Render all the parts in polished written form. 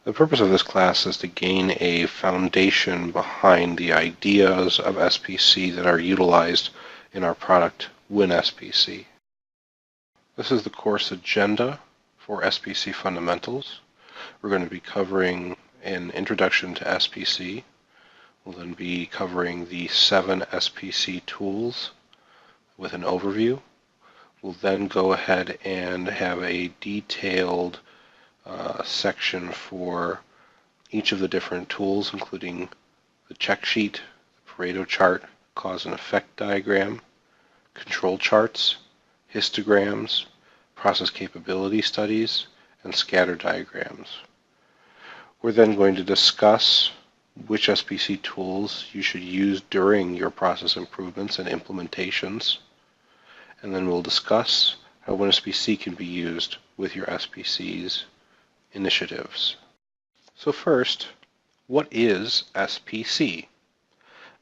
The purpose of this class is to gain a foundation behind the ideas of SPC that are utilized in our product WinSPC. This is the course agenda for SPC Fundamentals. We're going to be covering an introduction to SPC. We'll then be covering the 7 SPC Tools with an overview. We'll then go ahead and have a detailed section for each of the different tools, including the check sheet, the Pareto chart, cause and effect diagram, control charts, histograms, process capability studies, and scatter diagrams. We're then going to discuss which SPC tools you should use during your process improvements and implementations. And then we'll discuss how WinSPC can be used with your SPC's initiatives. So first, what is SPC?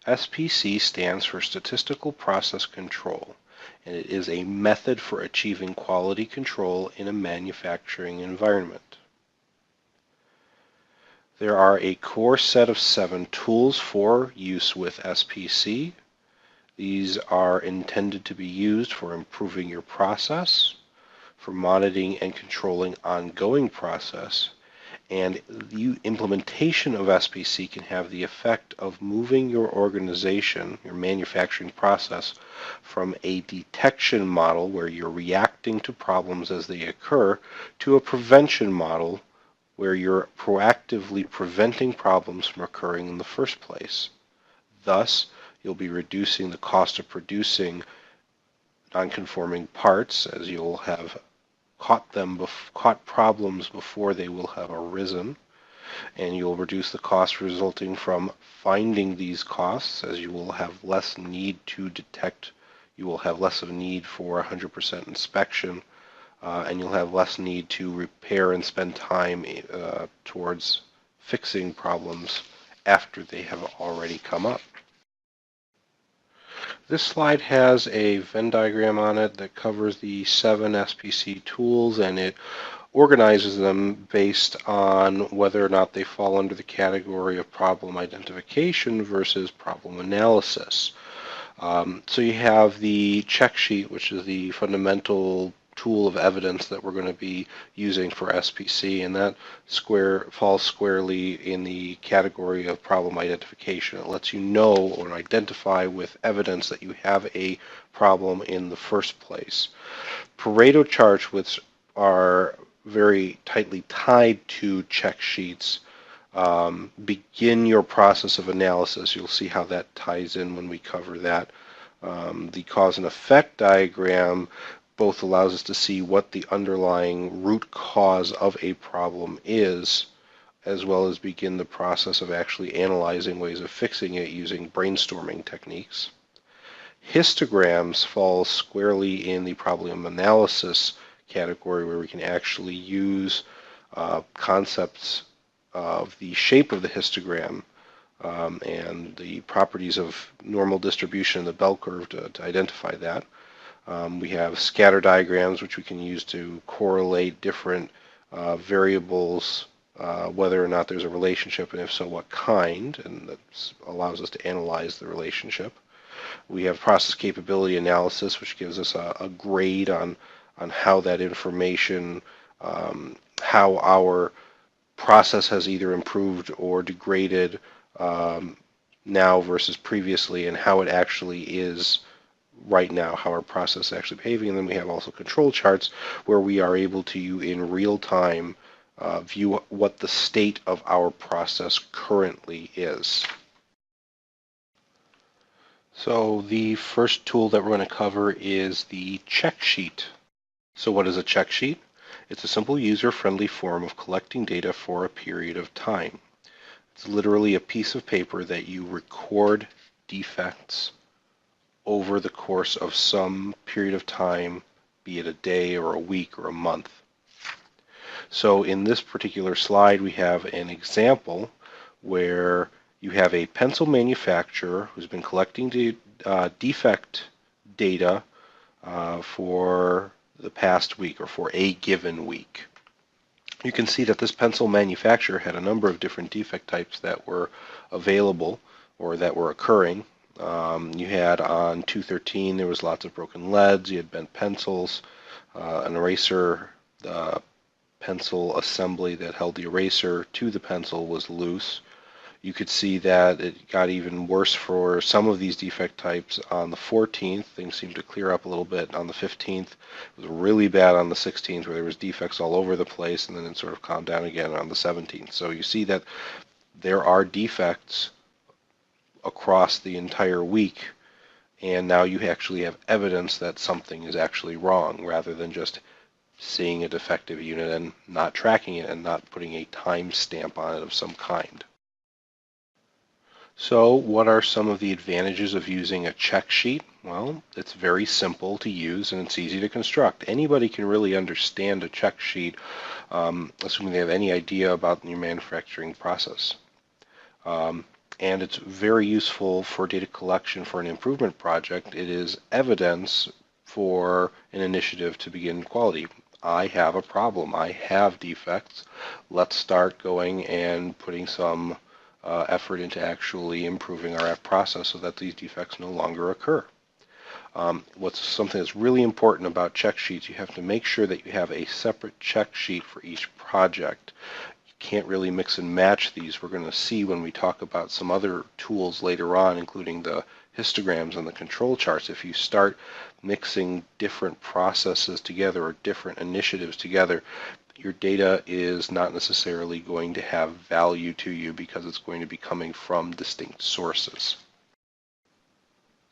SPC stands for Statistical Process Control, and it is a method for achieving quality control in a manufacturing environment. There are a core set of 7 tools for use with SPC. These are intended to be used for improving your process, for monitoring and controlling ongoing process, and the implementation of SPC can have the effect of moving your organization, your manufacturing process, from a detection model where you're reacting to problems as they occur to a prevention model where you're proactively preventing problems from occurring in the first place. Thus, you'll be reducing the cost of producing non-conforming parts, as you'll have caught problems before they will have arisen, and you'll reduce the cost resulting from finding these costs, as you will have less need to detect. You will have less of a need for 100% inspection, and you'll have less need to repair and spend time towards fixing problems after they have already come up. This slide has a Venn diagram on it that covers the 7 SPC tools, and it organizes them based on whether or not they fall under the category of problem identification versus problem analysis. So you have the check sheet, which is the fundamental tool of evidence that we're going to be using for SPC, and that falls squarely in the category of problem identification. It lets you know or identify with evidence that you have a problem in the first place. Pareto charts, which are very tightly tied to check sheets, begin your process of analysis. You'll see how that ties in when we cover that. The cause and effect diagram both allows us to see what the underlying root cause of a problem is, as well as begin the process of actually analyzing ways of fixing it using brainstorming techniques. Histograms fall squarely in the problem analysis category, where we can actually use concepts of the shape of the histogram and the properties of normal distribution in the bell curve to identify that. We have scatter diagrams, which we can use to correlate different variables, whether or not there's a relationship, and if so, what kind, and that allows us to analyze the relationship. We have process capability analysis, which gives us a grade on how that information, how our process has either improved or degraded now versus previously, and how it actually is right now, how our process is actually behaving. And then we have also control charts, where we are able to, in real time, view what the state of our process currently is. So the first tool that we're going to cover is the check sheet. So what is a check sheet? It's a simple, user-friendly form of collecting data for a period of time. It's literally a piece of paper that you record defects over the course of some period of time, be it a day or a week or a month. So in this particular slide, we have an example where you have a pencil manufacturer who's been collecting defect data for the past week or for a given week. You can see that this pencil manufacturer had a number of different defect types that were available or that were occurring. You had on 213, there was lots of broken leads. You had bent pencils, an eraser pencil assembly that held the eraser to the pencil was loose. You could see that it got even worse for some of these defect types on the 14th. Things seemed to clear up a little bit on the 15th. It was really bad on the 16th where there was defects all over the place, and then it sort of calmed down again on the 17th. So you see that there are defects across the entire week, and now you actually have evidence that something is actually wrong rather than just seeing a defective unit and not tracking it and not putting a time stamp on it of some kind. So what are some of the advantages of using a check sheet? Well, it's very simple to use and it's easy to construct. Anybody can really understand a check sheet, assuming they have any idea about your manufacturing process. And it's very useful for data collection for an improvement project. It is evidence for an initiative to begin quality. I have a problem. I have defects. Let's start going and putting some effort into actually improving our process so that these defects no longer occur. What's something that's really important about check sheets, you have to make sure that you have a separate check sheet for each project. You can't really mix and match these. We're going to see when we talk about some other tools later on, including the histograms and the control charts. If you start mixing different processes together or different initiatives together, your data is not necessarily going to have value to you because it's going to be coming from distinct sources.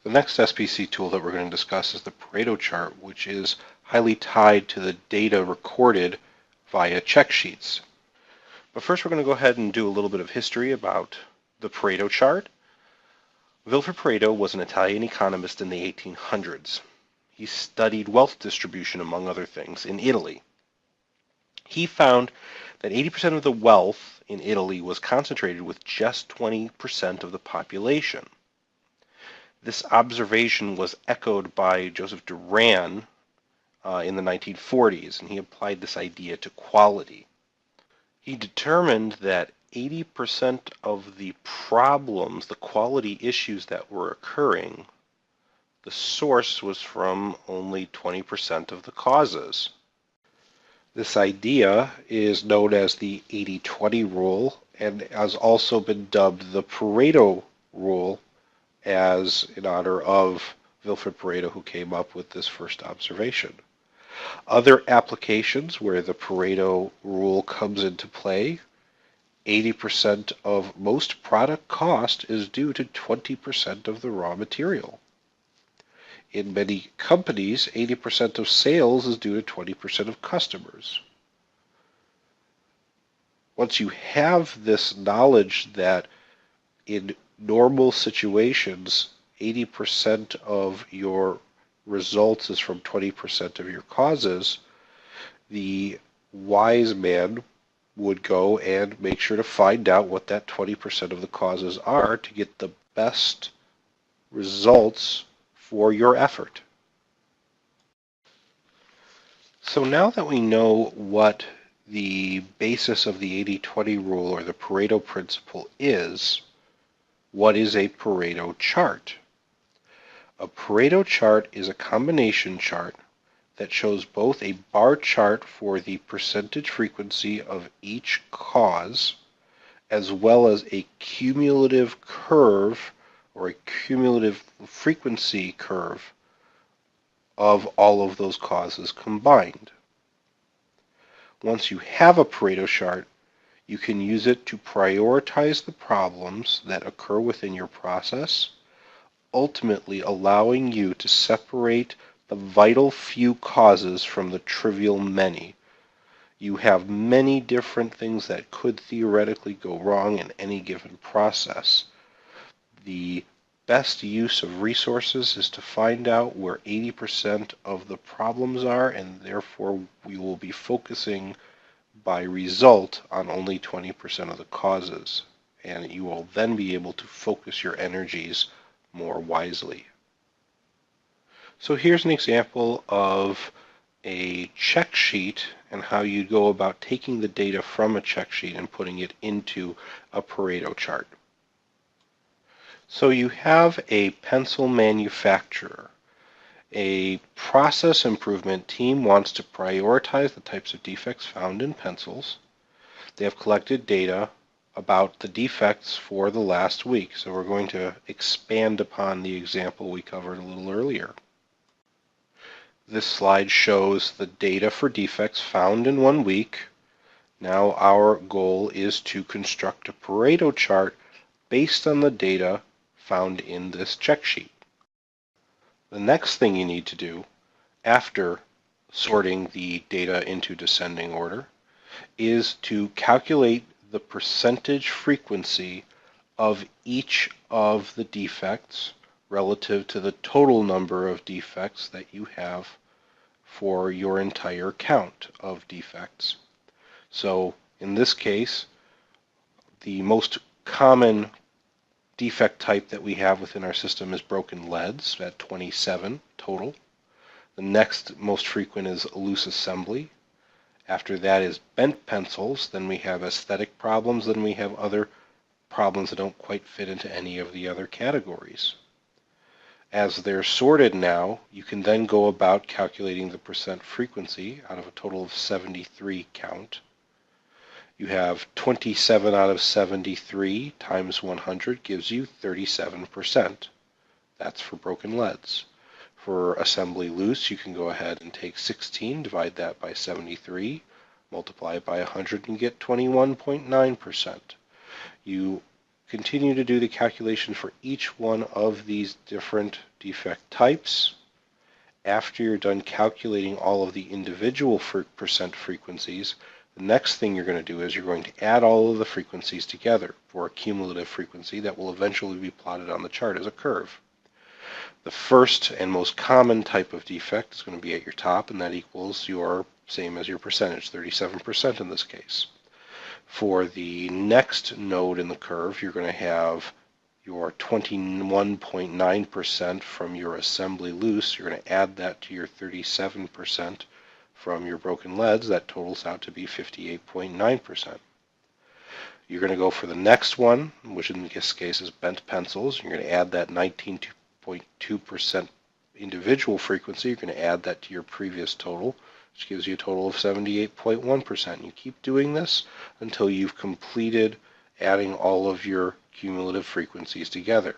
The next SPC tool that we're going to discuss is the Pareto chart, which is highly tied to the data recorded via check sheets. But first we're going to go ahead and do a little bit of history about the Pareto chart. Vilfred Pareto was an Italian economist in the 1800s. He studied wealth distribution, among other things, in Italy. He found that 80% of the wealth in Italy was concentrated with just 20% of the population. This observation was echoed by Joseph Duran in the 1940s, and he applied this idea to quality. He determined that 80% of the problems, the quality issues that were occurring, the source was from only 20% of the causes. This idea is known as the 80-20 rule and has also been dubbed the Pareto rule, as in honor of Vilfred Pareto, who came up with this first observation. Other applications where the Pareto rule comes into play, 80% of most product cost is due to 20% of the raw material. In many companies, 80% of sales is due to 20% of customers. Once you have this knowledge that in normal situations, 80% of your results is from 20% of your causes, the wise man would go and make sure to find out what that 20% of the causes are to get the best results for your effort. So now that we know what the basis of the 80-20 rule or the Pareto principle is, what is a Pareto chart? A Pareto chart is a combination chart that shows both a bar chart for the percentage frequency of each cause as well as a cumulative curve or a cumulative frequency curve of all of those causes combined. Once you have a Pareto chart, you can use it to prioritize the problems that occur within your process, ultimately allowing you to separate the vital few causes from the trivial many. You have many different things that could theoretically go wrong in any given process. The best use of resources is to find out where 80% of the problems are, and therefore we will be focusing by result on only 20% of the causes, and you will then be able to focus your energies more wisely. So here's an example of a check sheet and how you go about taking the data from a check sheet and putting it into a Pareto chart. So you have a pencil manufacturer. A process improvement team wants to prioritize the types of defects found in pencils. They have collected data about the defects for the last week, so we're going to expand upon the example we covered a little earlier. This slide shows the data for defects found in 1 week. Now our goal is to construct a Pareto chart based on the data found in this check sheet. The next thing you need to do after sorting the data into descending order is to calculate the percentage frequency of each of the defects relative to the total number of defects that you have for your entire count of defects. So in this case, the most common defect type that we have within our system is broken leads at 27 total. The next most frequent is loose assembly. After that is bent pencils. Then we have aesthetic problems. Then we have other problems that don't quite fit into any of the other categories. As they're sorted now, you can then go about calculating the percent frequency out of a total of 73 count. You have 27 out of 73 times 100 gives you 37%. That's for broken leads. For assembly loose, you can go ahead and take 16, divide that by 73, multiply it by 100, and get 21.9%. You continue to do the calculation for each one of these different defect types. After you're done calculating all of the individual percent frequencies, the next thing you're going to do is you're going to add all of the frequencies together for a cumulative frequency that will eventually be plotted on the chart as a curve. The first and most common type of defect is going to be at your top, and that equals your same as your percentage, 37% in this case. For the next node in the curve, you're going to have your 21.9% from your assembly loose. You're going to add that to your 37% from your broken leads. That totals out to be 58.9%. You're going to go for the next one, which in this case is bent pencils. You're going to add that 19.2% individual frequency. You're going to add that to your previous total, which gives you a total of 78.1%. You keep doing this until you've completed adding all of your cumulative frequencies together.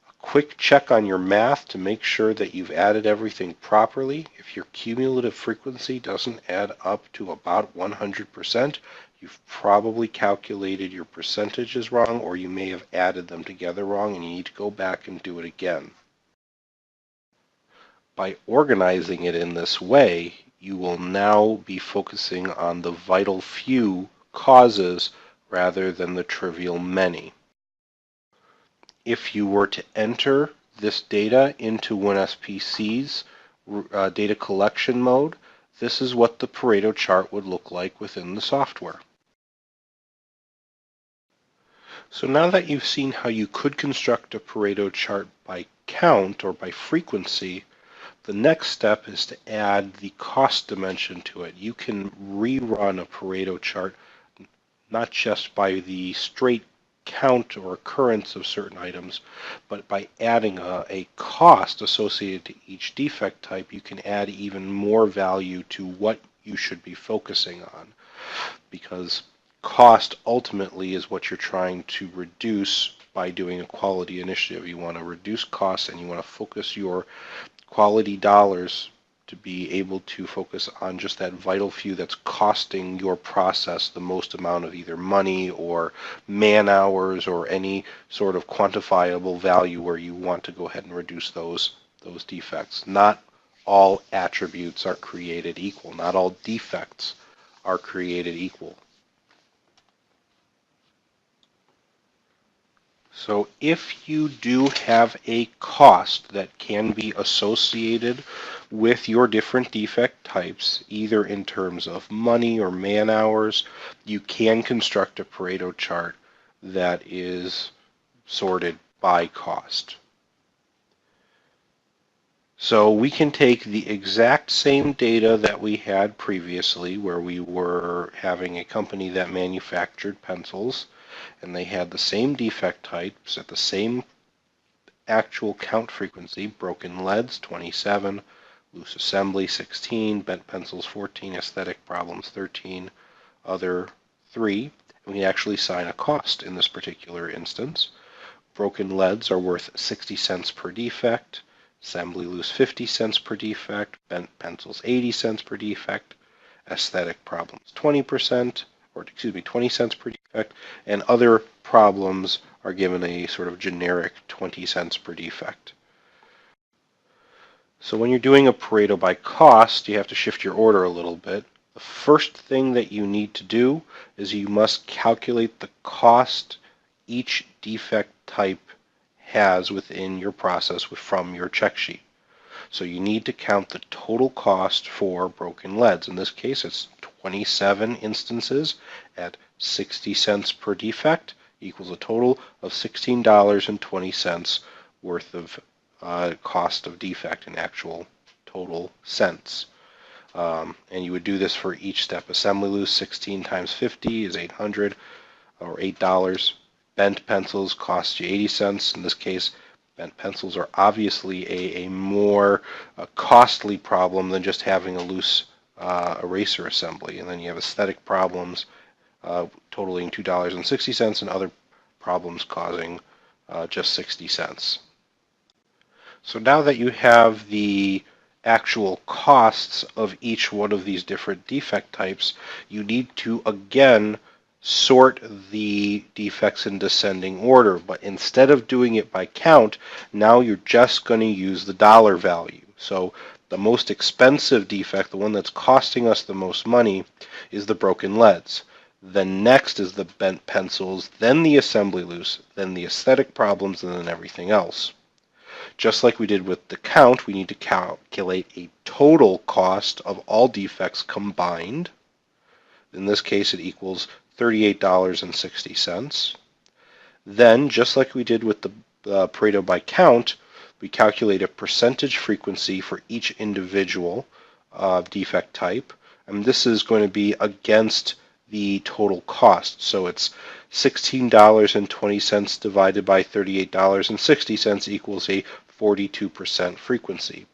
A quick check on your math to make sure that you've added everything properly. If your cumulative frequency doesn't add up to about 100%, you've probably calculated your percentages wrong, or you may have added them together wrong, and you need to go back and do it again. By organizing it in this way, you will now be focusing on the vital few causes rather than the trivial many. If you were to enter this data into WinSPC's data collection mode, this is what the Pareto chart would look like within the software. So now that you've seen how you could construct a Pareto chart by count or by frequency, the next step is to add the cost dimension to it. You can rerun a Pareto chart not just by the straight count or occurrence of certain items, but by adding a cost associated to each defect type, you can add even more value to what you should be focusing on, because cost ultimately is what you're trying to reduce by doing a quality initiative. You want to reduce costs and you want to focus your quality dollars to be able to focus on just that vital few that's costing your process the most amount of either money or man hours or any sort of quantifiable value where you want to go ahead and reduce those defects. Not all attributes are created equal. Not all defects are created equal. So if you do have a cost that can be associated with your different defect types, either in terms of money or man hours, you can construct a Pareto chart that is sorted by cost. So we can take the exact same data that we had previously, where we were having a company that manufactured pencils, and they had the same defect types at the same actual count frequency: broken leads 27, loose assembly 16, bent pencils 14, aesthetic problems 13, other 3. And we actually assign a cost in this particular instance. Broken leads are worth 60 cents per defect, assembly loose 50 cents per defect, bent pencils 80 cents per defect, aesthetic problems 20%, or excuse me, 20 cents per defect, and other problems are given a sort of generic 20 cents per defect. So when you're doing a Pareto by cost, you have to shift your order a little bit. The first thing that you need to do is you must calculate the cost each defect type has within your process from your check sheet. So you need to count the total cost for broken leads. In this case, it's 27 instances at 60 cents per defect equals a total of $16.20 worth of cost of defect in actual total cents. And you would do this for each step. Assembly loose, 16 times 50 is 800 or $8. Bent pencils cost you 80 cents. In this case, bent pencils are obviously a more costly problem than just having a loose eraser assembly. And then you have aesthetic problems totaling $2.60 and other problems causing just 60 cents. So now that you have the actual costs of each one of these different defect types, you need to again sort the defects in descending order, but instead of doing it by count, now you're just going to use the dollar value. So the most expensive defect, the one that's costing us the most money, is the broken leads. Then next is the bent pencils, then the assembly loose, then the aesthetic problems, and then everything else. Just like we did with the count, we need to calculate a total cost of all defects combined. In this case, it equals $38.60. Then, just like we did with the Pareto by count, we calculate a percentage frequency for each individual defect type, and this is going to be against the total cost. So it's $16.20 divided by $38.60 equals a 42% frequency.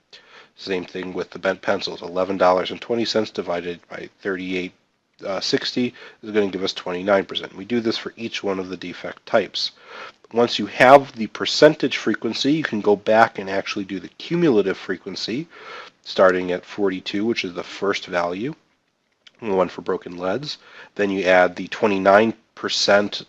Same thing with the bent pencils. $11.20 divided by 38.60 is going to give us 29%. We do this for each one of the defect types. Once you have the percentage frequency, you can go back and actually do the cumulative frequency, starting at 42, which is the first value, the one for broken leads. Then you add the 29%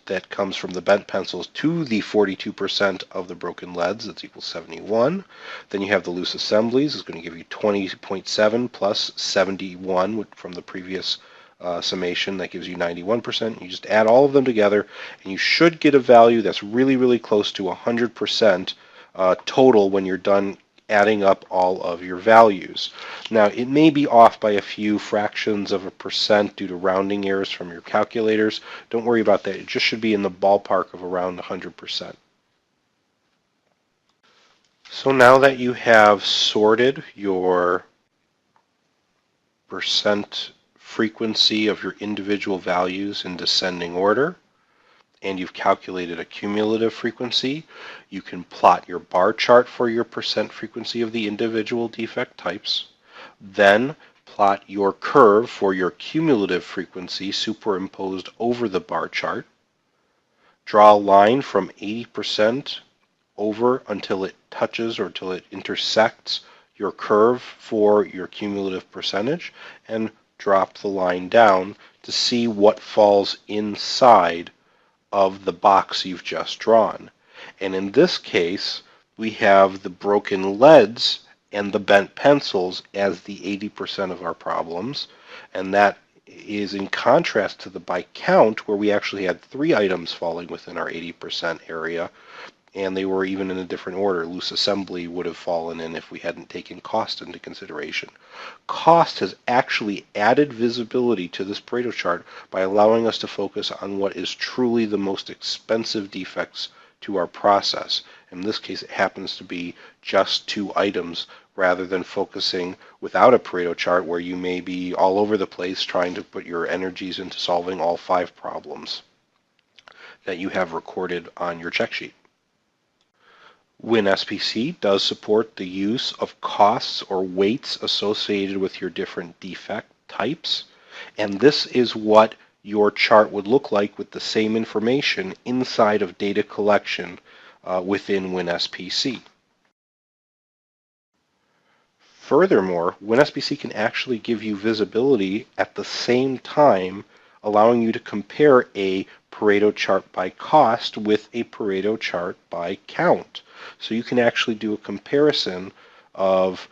that comes from the bent pencils to the 42% of the broken leads. That's equals 71. Then you have the loose assemblies. It's going to give you 20.7 plus 71 from the previous summation. That gives you 91%. You just add all of them together, and you should get a value that's really, really close to 100% total when you're done adding up all of your values. Now, it may be off by a few fractions of a percent due to rounding errors from your calculators. Don't worry about that. It just should be in the ballpark of around 100%. So now that you have sorted your percent frequency of your individual values in descending order, and you've calculated a cumulative frequency, you can plot your bar chart for your percent frequency of the individual defect types, then plot your curve for your cumulative frequency superimposed over the bar chart, draw a line from 80% over until it touches or until it intersects your curve for your cumulative percentage, and drop the line down to see what falls inside of the box you've just drawn. And in this case, we have the broken leads and the bent pencils as the 80% of our problems, and that is in contrast to the by count, where we actually had 3 items falling within our 80% area, and they were even in a different order. Loose assembly would have fallen in if we hadn't taken cost into consideration. Cost has actually added visibility to this Pareto chart by allowing us to focus on what is truly the most expensive defects to our process. In this case, it happens to be just 2 items rather than focusing without a Pareto chart where you may be all over the place trying to put your energies into solving all 5 problems that you have recorded on your check sheet. WinSPC does support the use of costs or weights associated with your different defect types, and this is what your chart would look like with the same information inside of data collection within WinSPC. Furthermore, WinSPC can actually give you visibility at the same time, allowing you to compare a Pareto chart by cost with a Pareto chart by count. So you can actually do a comparison of,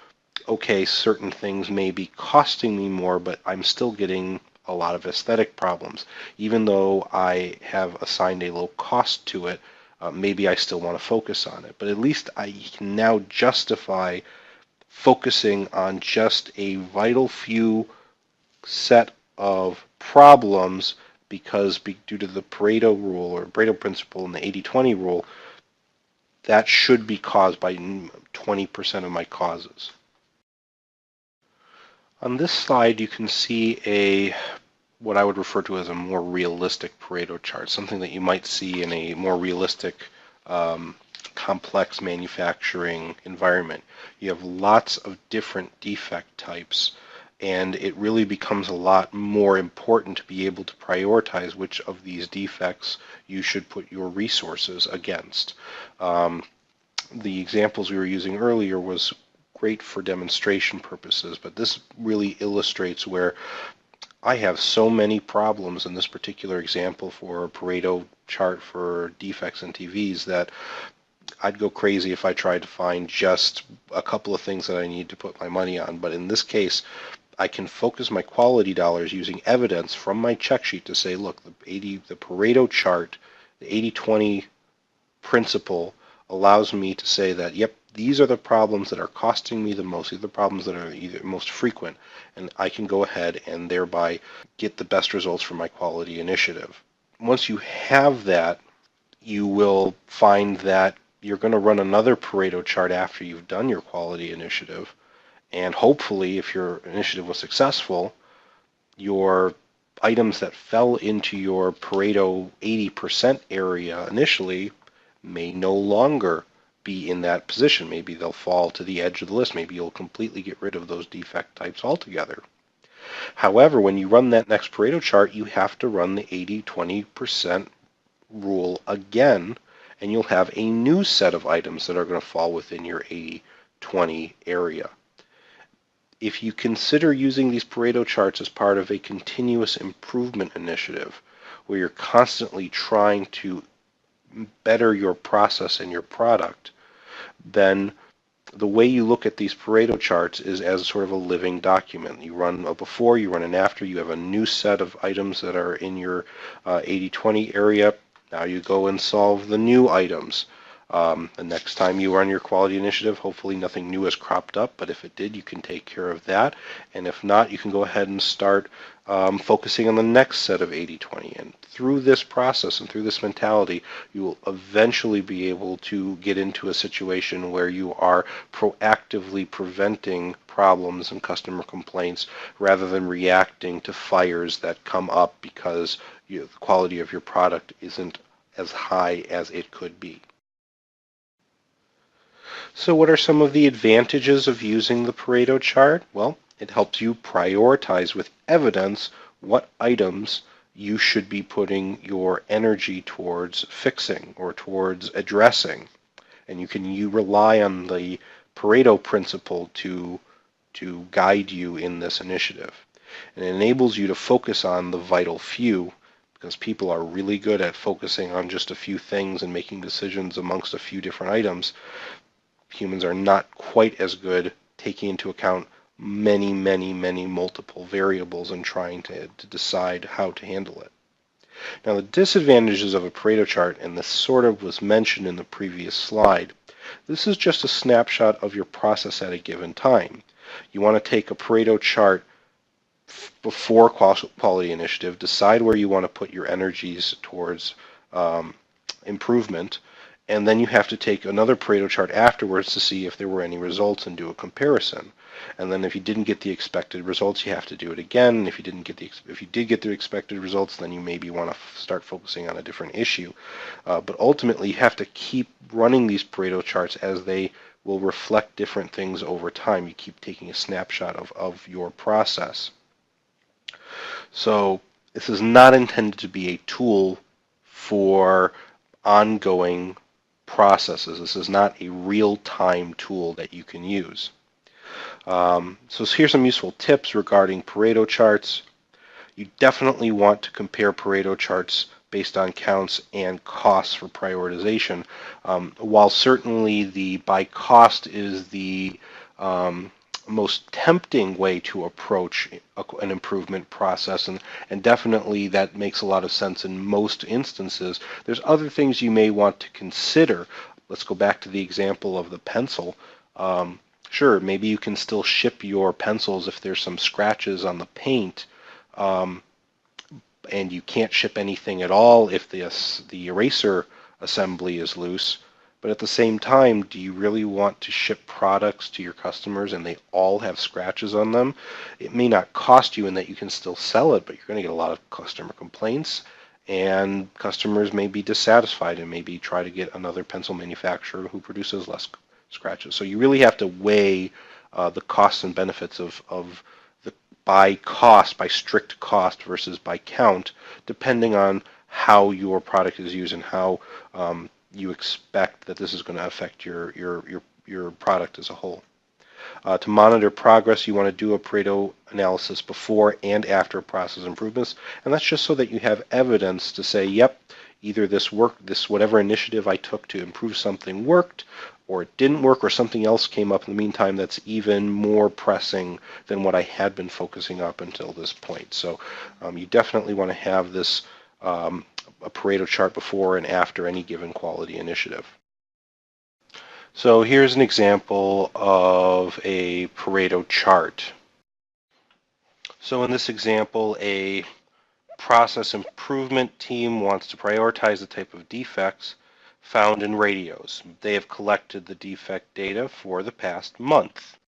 okay, certain things may be costing me more, but I'm still getting a lot of aesthetic problems. Even though I have assigned a low cost to it, maybe I still want to focus on it. But at least I can now justify focusing on just a vital few set of problems because due to the Pareto rule or Pareto principle and the 80-20 rule, that should be caused by 20% of my causes. On this slide, you can see what I would refer to as a more realistic Pareto chart, something that you might see in a more realistic complex manufacturing environment. You have lots of different defect types, and it really becomes a lot more important to be able to prioritize which of these defects you should put your resources against. The examples we were using earlier was great for demonstration purposes, but this really illustrates where I have so many problems in this particular example for a Pareto chart for defects in TVs that I'd go crazy if I tried to find just a couple of things that I need to put my money on. But in this case, I can focus my quality dollars using evidence from my check sheet to say, look, the Pareto chart, the 80-20 principle allows me to say that, yep, these are the problems that are costing me the most. These are the problems that are either most frequent, and I can go ahead and thereby get the best results from my quality initiative. Once you have that, you will find that you're going to run another Pareto chart after you've done your quality initiative, and hopefully, if your initiative was successful, your items that fell into your Pareto 80% area initially may no longer be in that position. Maybe they'll fall to the edge of the list. Maybe you'll completely get rid of those defect types altogether. However, when you run that next Pareto chart, you have to run the 80-20% rule again, and you'll have a new set of items that are going to fall within your 80-20 area. If you consider using these Pareto charts as part of a continuous improvement initiative, where you're constantly trying to better your process and your product, then the way you look at these Pareto charts is as sort of a living document. You run a before, you run an after, you have a new set of items that are in your 80-20 area. Now you go and solve the new items. The next time you run your quality initiative, hopefully nothing new has cropped up, but if it did, you can take care of that. And if not, you can go ahead and start focusing on the next set of 80-20. And through this process and through this mentality, you will eventually be able to get into a situation where you are proactively preventing problems and customer complaints rather than reacting to fires that come up because the quality of your product isn't as high as it could be. So what are some of the advantages of using the Pareto chart? Well, it helps you prioritize with evidence what items you should be putting your energy towards fixing or towards addressing. And you rely on the Pareto principle to guide you in this initiative. And it enables you to focus on the vital few, because people are really good at focusing on just a few things and making decisions amongst a few different items. Humans are not quite as good taking into account many multiple variables and trying to decide how to handle it. Now, the disadvantages of a Pareto chart, and this sort of was mentioned in the previous slide, this is just a snapshot of your process at a given time. You want to take a Pareto chart before quality initiative, decide where you want to put your energies towards improvement, And then you have to take another Pareto chart afterwards to see if there were any results and do a comparison. And then if you didn't get the expected results, you have to do it again. If you did get the expected results, then you maybe want to start focusing on a different issue. But ultimately, you have to keep running these Pareto charts as they will reflect different things over time. You keep taking a snapshot of your process. So this is not intended to be a tool for ongoing processes. This is not a real-time tool that you can use. So here's some useful tips regarding Pareto charts. You definitely want to compare Pareto charts based on counts and costs for prioritization. While certainly the by cost is the most tempting way to approach an improvement process, and definitely that makes a lot of sense in most instances, there's other things you may want to consider. Let's go back to the example of the pencil. Sure, maybe you can still ship your pencils if there's some scratches on the paint, and you can't ship anything at all if the eraser assembly is loose. But at the same time, do you really want to ship products to your customers and they all have scratches on them? It may not cost you in that you can still sell it, but you're going to get a lot of customer complaints, and customers may be dissatisfied and maybe try to get another pencil manufacturer who produces less scratches. So you really have to weigh the costs and benefits of the by strict cost versus by count, depending on how your product is used and how you expect that this is going to affect your product as a whole. To monitor progress, you want to do a Pareto analysis before and after process improvements, and that's just so that you have evidence to say, yep, either this whatever initiative I took to improve something worked, or it didn't work, or something else came up in the meantime that's even more pressing than what I had been focusing up until this point. So you definitely want to have this a Pareto chart before and after any given quality initiative. So here's an example of a Pareto chart. So in this example, a process improvement team wants to prioritize the type of defects found in radios. They have collected the defect data for the past month.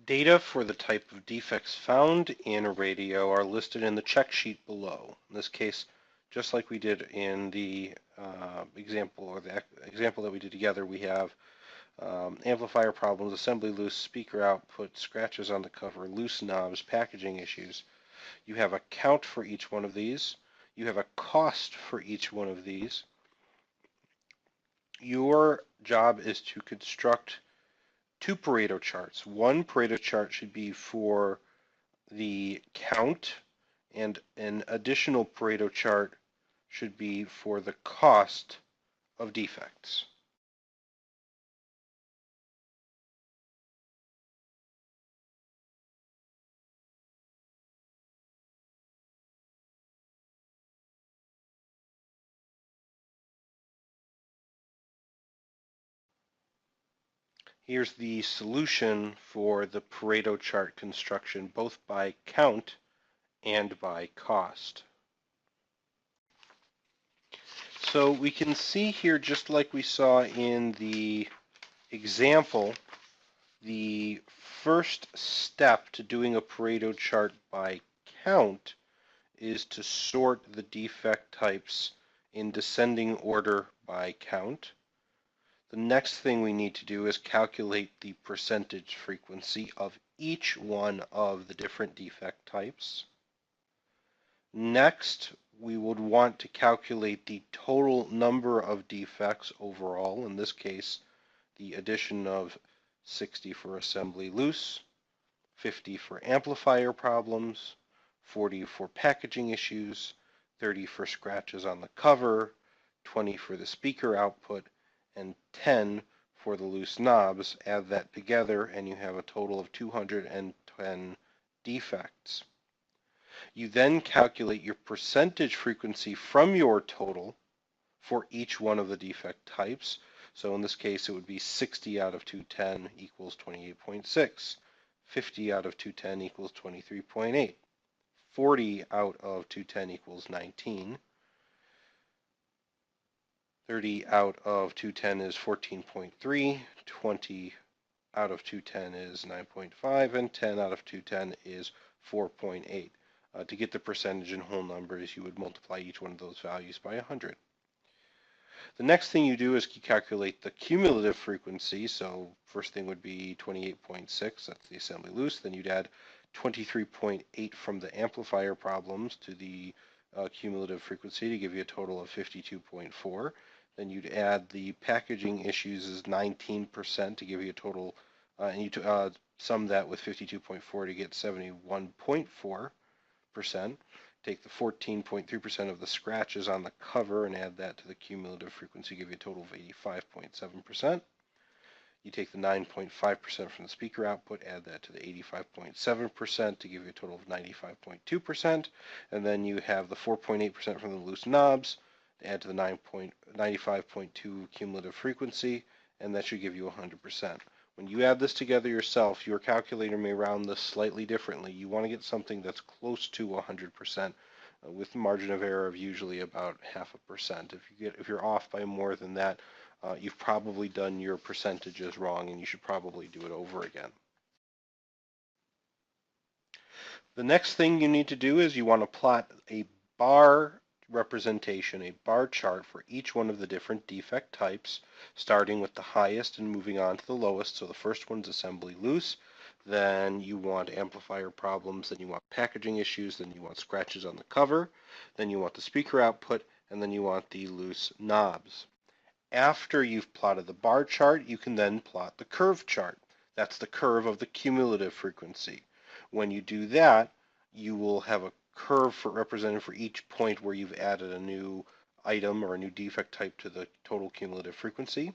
Data for the type of defects found in a radio are listed in the check sheet below. In this case, just like we did in the example that we did together, we have amplifier problems, assembly loose, speaker output, scratches on the cover, loose knobs, packaging issues. You have a count for each one of these. You have a cost for each one of these. Your job is to construct two Pareto charts. One Pareto chart should be for the count, and an additional Pareto chart should be for the cost of defects. Here's the solution for the Pareto chart construction, both by count and by cost. So we can see here, just like we saw in the example, the first step to doing a Pareto chart by count is to sort the defect types in descending order by count. The next thing we need to do is calculate the percentage frequency of each one of the different defect types. Next, we would want to calculate the total number of defects overall. In this case, the addition of 60 for assembly loose, 50 for amplifier problems, 40 for packaging issues, 30 for scratches on the cover, 20 for the speaker output, and 10 for the loose knobs. Add that together and you have a total of 210 defects. You then calculate your percentage frequency from your total for each one of the defect types. So in this case, it would be 60 out of 210 equals 28.6. 50 out of 210 equals 23.8. 40 out of 210 equals 19. 30 out of 210 is 14.3, 20 out of 210 is 9.5, and 10 out of 210 is 4.8. To get the percentage in whole numbers, you would multiply each one of those values by 100. The next thing you do is you calculate the cumulative frequency. So first thing would be 28.6, that's the assembly loose. Then you'd add 23.8 from the amplifier problems to the cumulative frequency to give you a total of 52.4. Then you'd add the packaging issues as 19% to give you a total, and you sum that with 52.4 to get 71.4%. Take the 14.3% of the scratches on the cover and add that to the cumulative frequency, give you a total of 85.7%. You take the 9.5% from the speaker output, add that to the 85.7% to give you a total of 95.2%. And then you have the 4.8% from the loose knobs to add to the 95.2 cumulative frequency, and that should give you 100%. When you add this together yourself, your calculator may round this slightly differently. You want to get something that's close to 100% with a margin of error of usually about 0.5%. If you're off by more than that, you've probably done your percentages wrong, and you should probably do it over again. The next thing you need to do is you want to plot a bar representation, a bar chart for each one of the different defect types, starting with the highest and moving on to the lowest. So the first one's assembly loose, then you want amplifier problems, then you want packaging issues, then you want scratches on the cover, then you want the speaker output, and then you want the loose knobs. After you've plotted the bar chart, you can then plot the curve chart. That's the curve of the cumulative frequency. When you do that, you will have a curve represented for each point where you've added a new item or a new defect type to the total cumulative frequency.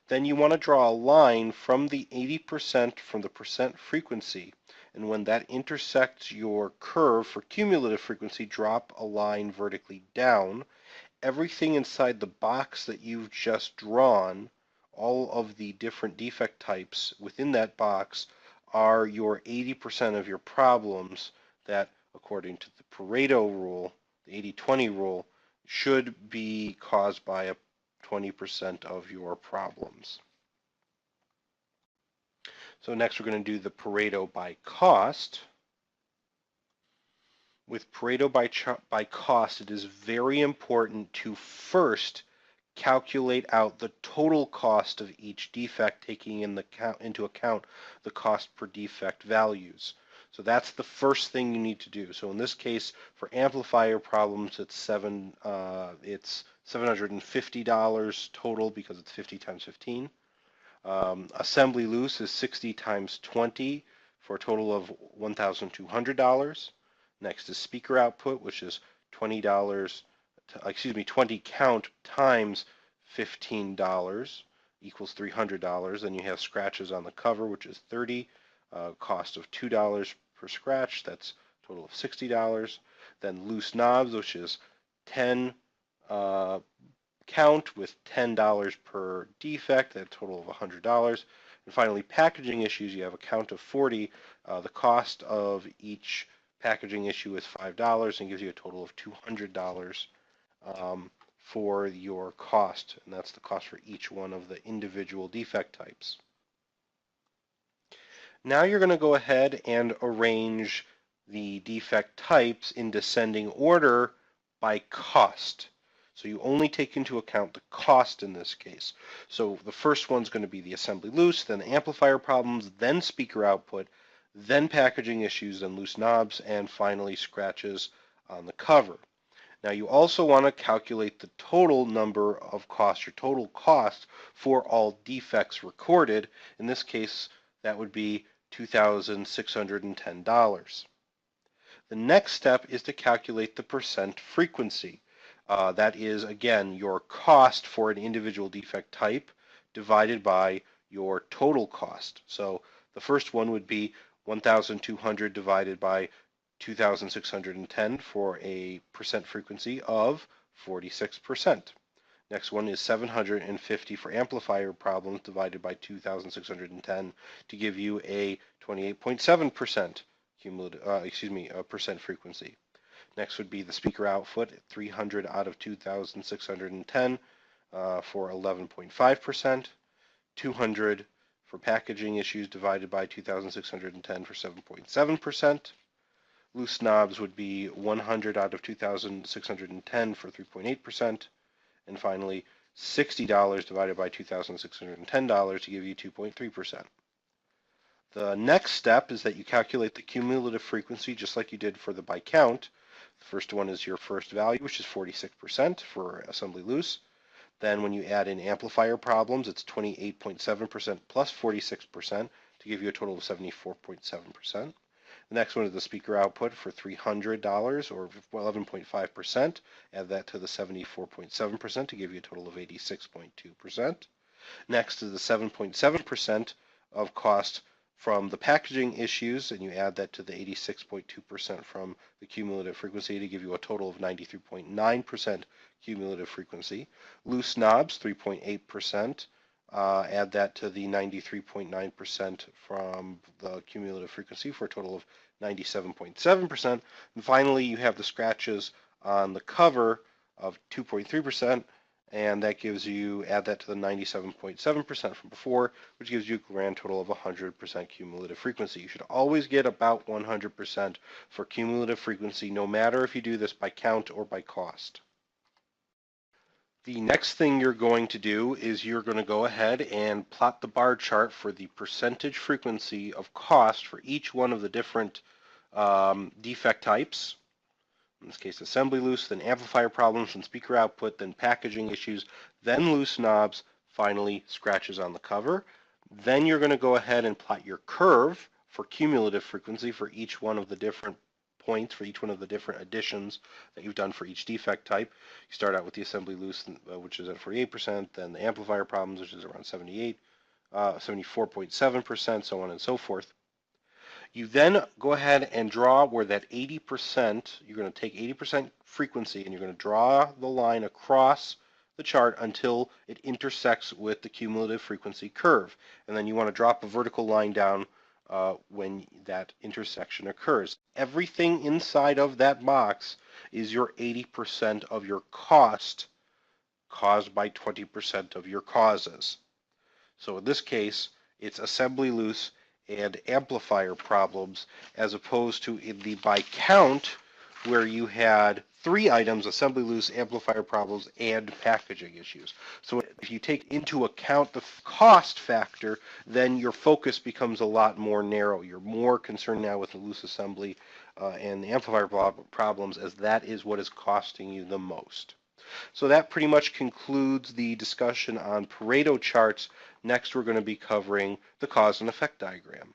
Then you want to draw a line from the 80% from the percent frequency, and when that intersects your curve for cumulative frequency, drop a line vertically down. Everything inside the box that you've just drawn, all of the different defect types within that box, are your 80% of your problems that, according to the Pareto rule, the 80-20 rule, should be caused by 20% of your problems. So next we're going to do the Pareto by cost. With Pareto by cost, it is very important to first calculate out the total cost of each defect, taking into account the cost per defect values. So that's the first thing you need to do. So in this case, for amplifier problems, it's $750 total because it's 50 times 15. Assembly loose is 60 times 20 for a total of $1,200. Next is speaker output, which is $20 count times $15 equals $300. Then you have scratches on the cover, which is 30, cost of $2 per scratch, that's a total of $60. Then loose knobs, which is 10 count with $10 per defect, that total of $100. And finally, packaging issues, you have a count of 40. The cost of each packaging issue is $5 and gives you a total of $200 for your cost, and that's the cost for each one of the individual defect types. Now you're going to go ahead and arrange the defect types in descending order by cost. So you only take into account the cost in this case. So the first one's going to be the assembly loose, then the amplifier problems, then speaker output, then packaging issues, then loose knobs, and finally scratches on the cover. Now you also want to calculate the total number of costs, your total cost for all defects recorded. In this case, that would be $2,610. The next step is to calculate the percent frequency. That is, again, your cost for an individual defect type divided by your total cost. So the first one would be 1,200 divided by 2,610 for a percent frequency of 46%. Next one is 750 for amplifier problems divided by 2,610 to give you a 28.7% cumulative, percent frequency. Next would be the speaker output, 300 out of 2,610 for 11.5%, 200 for packaging issues divided by 2,610 for 7.7%. Loose knobs would be 100 out of 2,610 for 3.8%. And finally, $60 divided by $2,610 to give you 2.3%. The next step is that you calculate the cumulative frequency just like you did for the by count. The first one is your first value, which is 46% for assembly loose. Then when you add in amplifier problems, it's 28.7% plus 46% to give you a total of 74.7%. The next one is the speaker output for $300 or 11.5%. Add that to the 74.7% to give you a total of 86.2%. Next is the 7.7% of cost from the packaging issues, and you add that to the 86.2% from the cumulative frequency to give you a total of 93.9% cumulative frequency. Loose knobs, 3.8%. Add that to the 93.9% from the cumulative frequency for a total of 97.7%. And finally, you have the scratches on the cover of 2.3%, and that gives you, add that to the 97.7% from before, which gives you a grand total of 100% cumulative frequency. You should always get about 100% for cumulative frequency, no matter if you do this by count or by cost. The next thing you're going to do is you're going to go ahead and plot the bar chart for the percentage frequency of cost for each one of the different defect types. In this case, assembly loose, then amplifier problems, then speaker output, then packaging issues, then loose knobs, finally scratches on the cover. Then you're going to go ahead and plot your curve for cumulative frequency for each one of the different points, for each one of the different additions that you've done for each defect type. You start out with the assembly loose, which is at 48%, then the amplifier problems, which is around 74.7%, so on and so forth. You then go ahead and draw where that 80%, you're going to take 80% frequency and you're going to draw the line across the chart until it intersects with the cumulative frequency curve. And then you want to drop a vertical line down when that intersection occurs. Everything inside of that box is your 80% of your cost caused by 20% of your causes. So in this case, it's assembly loose and amplifier problems, as opposed to in the by count where you had 3 items, assembly loose, amplifier problems, and packaging issues. So if you take into account the cost factor, then your focus becomes a lot more narrow. You're more concerned now with the loose assembly and the amplifier problems, as that is what is costing you the most. So that pretty much concludes the discussion on Pareto charts. Next, we're going to be covering the cause and effect diagram.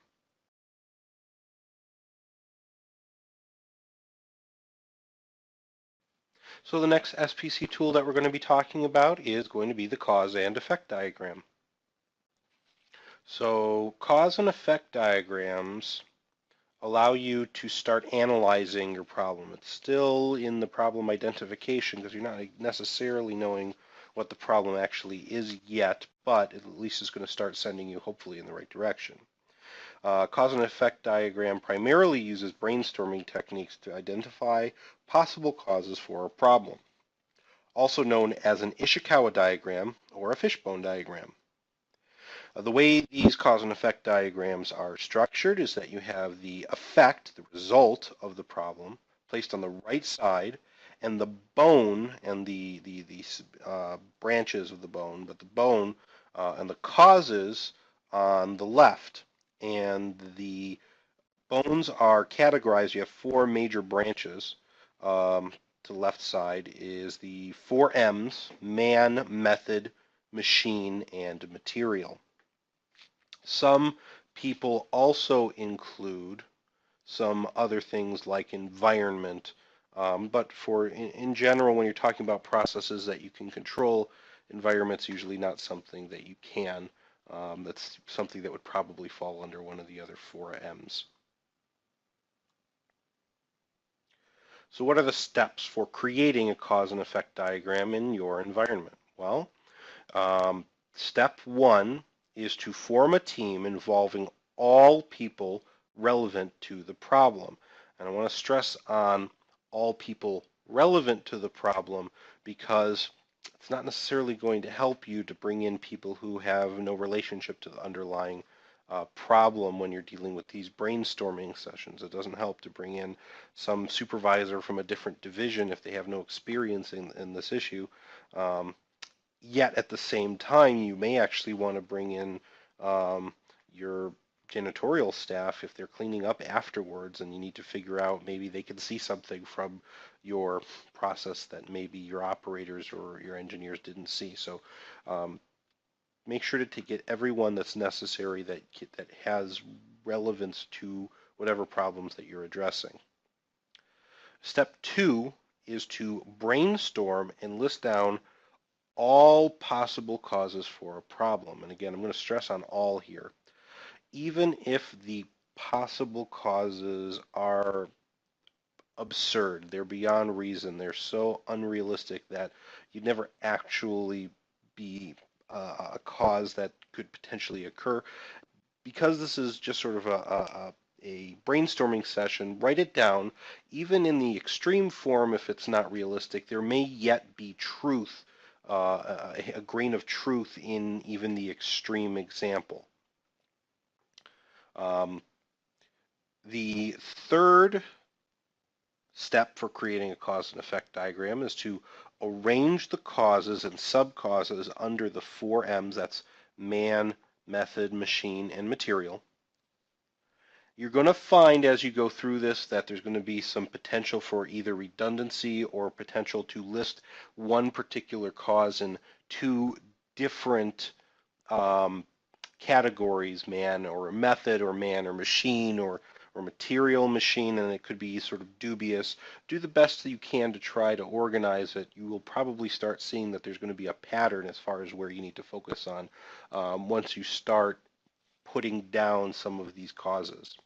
So the next SPC tool that we're going to be talking about is going to be the cause and effect diagram. So cause and effect diagrams allow you to start analyzing your problem. It's still in the problem identification because you're not necessarily knowing what the problem actually is yet, but at least it's going to start sending you hopefully in the right direction. Cause and effect diagram primarily uses brainstorming techniques to identify possible causes for a problem, also known as an Ishikawa diagram or a fishbone diagram. The way these cause and effect diagrams are structured is that you have the effect, the result of the problem, placed on the right side, and the bone and the branches of the bone, but the bone and the causes on the left. And the bones are categorized. You have 4 major branches. To the left side is the 4 M's: man, method, machine, and material. Some people also include some other things like environment, but in general, when you're talking about processes that you can control, environment's usually not something that you can. That's something that would probably fall under one of the other 4 M's. So what are the steps for creating a cause and effect diagram in your environment? Well, step 1 is to form a team involving all people relevant to the problem. And I want to stress on all people relevant to the problem because it's not necessarily going to help you to bring in people who have no relationship to the underlying problem when you're dealing with these brainstorming sessions. It doesn't help to bring in some supervisor from a different division if they have no experience in this issue. Yet at the same time, you may actually want to bring in your janitorial staff if they're cleaning up afterwards, and you need to figure out maybe they can see something from your process that maybe your operators or your engineers didn't see. So make sure to get everyone that's necessary that has relevance to whatever problems that you're addressing. Step 2 is to brainstorm and list down all possible causes for a problem. And again, I'm going to stress on all here. Even if the possible causes are absurd, they're beyond reason, they're so unrealistic that you'd never actually be a cause that could potentially occur. Because this is just sort of a brainstorming session, write it down. Even in the extreme form, if it's not realistic, there may yet be truth, a grain of truth in even the extreme example. The third step for creating a cause and effect diagram is to arrange the causes and subcauses under the 4 M's. That's man, method, machine, and material. You're going to find as you go through this that there's going to be some potential for either redundancy or potential to list one particular cause in 2 different categories, man or method, or man or machine, or material machine, and it could be sort of dubious. Do the best that you can to try to organize it. You will probably start seeing that there's going to be a pattern as far as where you need to focus on once you start putting down some of these causes.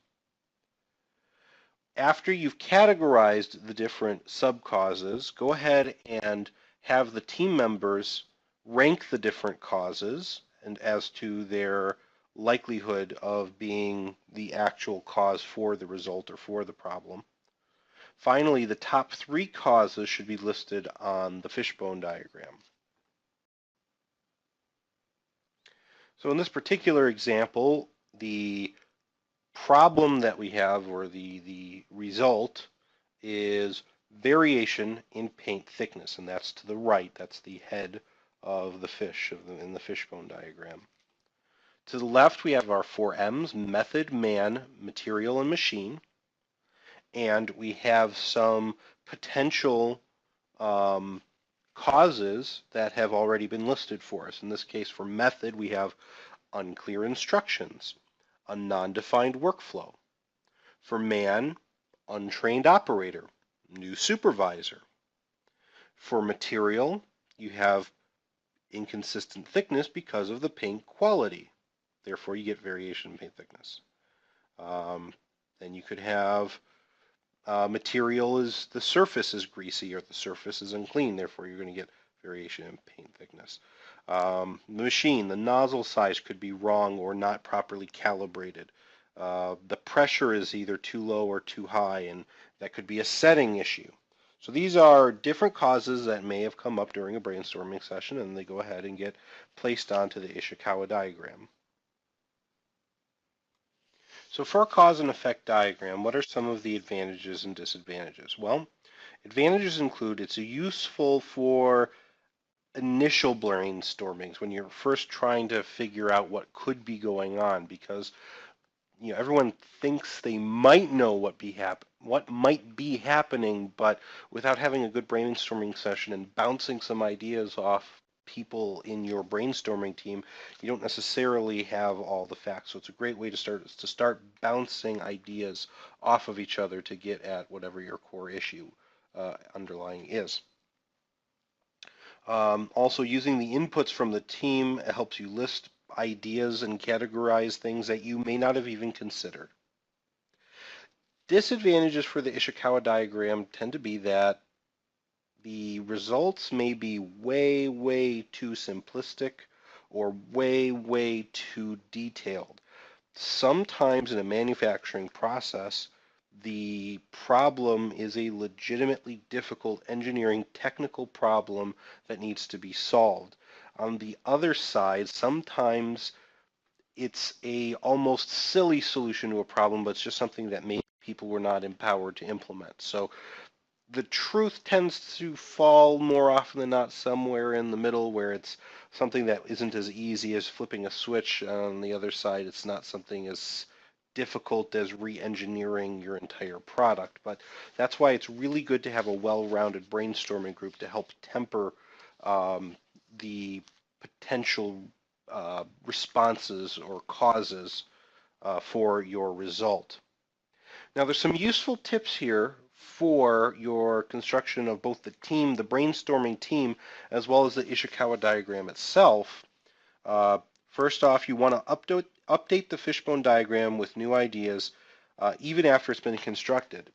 After you've categorized the different subcauses, go ahead and have the team members rank the different causes and as to their likelihood of being the actual cause for the result or for the problem. Finally, the top 3 causes should be listed on the fishbone diagram. So in this particular example, the problem that we have, or the result, is variation in paint thickness, and that's to the right. That's the head of the fish in the fishbone diagram. To the left, we have our 4 M's: method, man, material, and machine. And we have some potential causes that have already been listed for us. In this case, for method, we have unclear instructions, a non-defined workflow. For man, untrained operator, new supervisor. For material, you have inconsistent thickness because of the paint quality. Therefore, you get variation in paint thickness. Then you could have material is the surface is greasy or the surface is unclean. Therefore, you're going to get variation in paint thickness. The machine, the nozzle size could be wrong or not properly calibrated. The pressure is either too low or too high, and that could be a setting issue. So these are different causes that may have come up during a brainstorming session, and they go ahead and get placed onto the Ishikawa diagram. So for a cause and effect diagram, what are some of the advantages and disadvantages? Well, advantages include it's useful for initial brainstormings when you're first trying to figure out what could be going on, because everyone thinks they might know what might be happening, but without having a good brainstorming session and bouncing some ideas off people in your brainstorming team, you don't necessarily have all the facts. So it's a great way to start bouncing ideas off of each other to get at whatever your core issue underlying is. Also, using the inputs from the team helps you list ideas and categorize things that you may not have even considered. Disadvantages for the Ishikawa diagram tend to be that the results may be way, way too simplistic or way, way too detailed. Sometimes in a manufacturing process, the problem is a legitimately difficult engineering technical problem that needs to be solved. On the other side, sometimes it's a almost silly solution to a problem, but it's just something that maybe people were not empowered to implement. So the truth tends to fall more often than not somewhere in the middle, where it's something that isn't as easy as flipping a switch. On the other side, it's not something as difficult as re-engineering your entire product. But that's why it's really good to have a well-rounded brainstorming group to help temper the potential responses or causes for your result. Now, there's some useful tips here for your construction of both the team, the brainstorming team, as well as the Ishikawa diagram itself. First off, you want to update the fishbone diagram with new ideas, even after it's been constructed.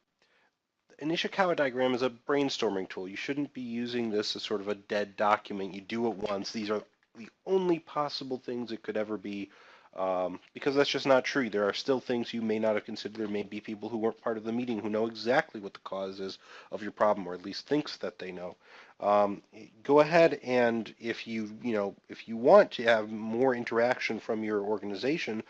An Ishikawa diagram is a brainstorming tool. You shouldn't be using this as sort of a dead document. You do it once. These are the only possible things it could ever be, because that's just not true. There are still things you may not have considered. There may be people who weren't part of the meeting who know exactly what the cause is of your problem, or at least thinks that they know. Go ahead and if you want to have more interaction from your organization,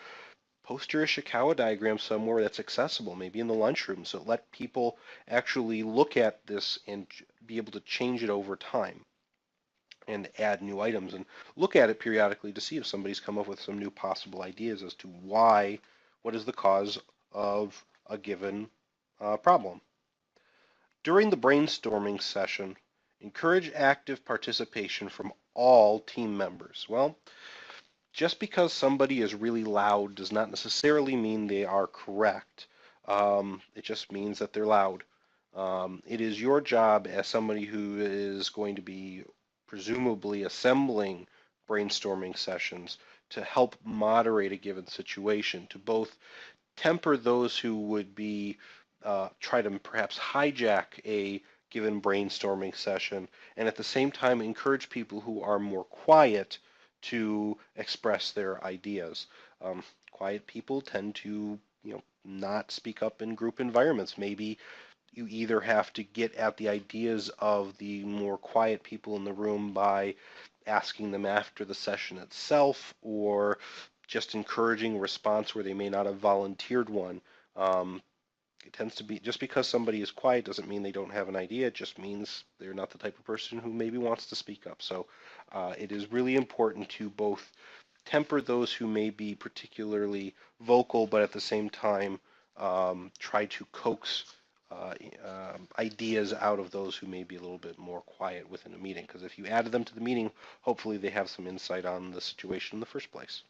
post your Ishikawa diagram somewhere that's accessible, maybe in the lunchroom, so let people actually look at this and be able to change it over time and add new items, and look at it periodically to see if somebody's come up with some new possible ideas as to what is the cause of a given problem. During the brainstorming session, encourage active participation from all team members. Well, just because somebody is really loud does not necessarily mean they are correct. It just means that they're loud. It is your job as somebody who is going to be presumably assembling brainstorming sessions to help moderate a given situation, to both temper those who would be try to perhaps hijack a given brainstorming session, and at the same time encourage people who are more quiet to express their ideas. Quiet people tend to, not speak up in group environments. Maybe you either have to get at the ideas of the more quiet people in the room by asking them after the session itself, or just encouraging a response where they may not have volunteered one. It tends to be, just because somebody is quiet doesn't mean they don't have an idea. It just means they're not the type of person who maybe wants to speak up. So it is really important to both temper those who may be particularly vocal, but at the same time try to coax ideas out of those who may be a little bit more quiet within a meeting. Because if you added them to the meeting, hopefully they have some insight on the situation in the first place.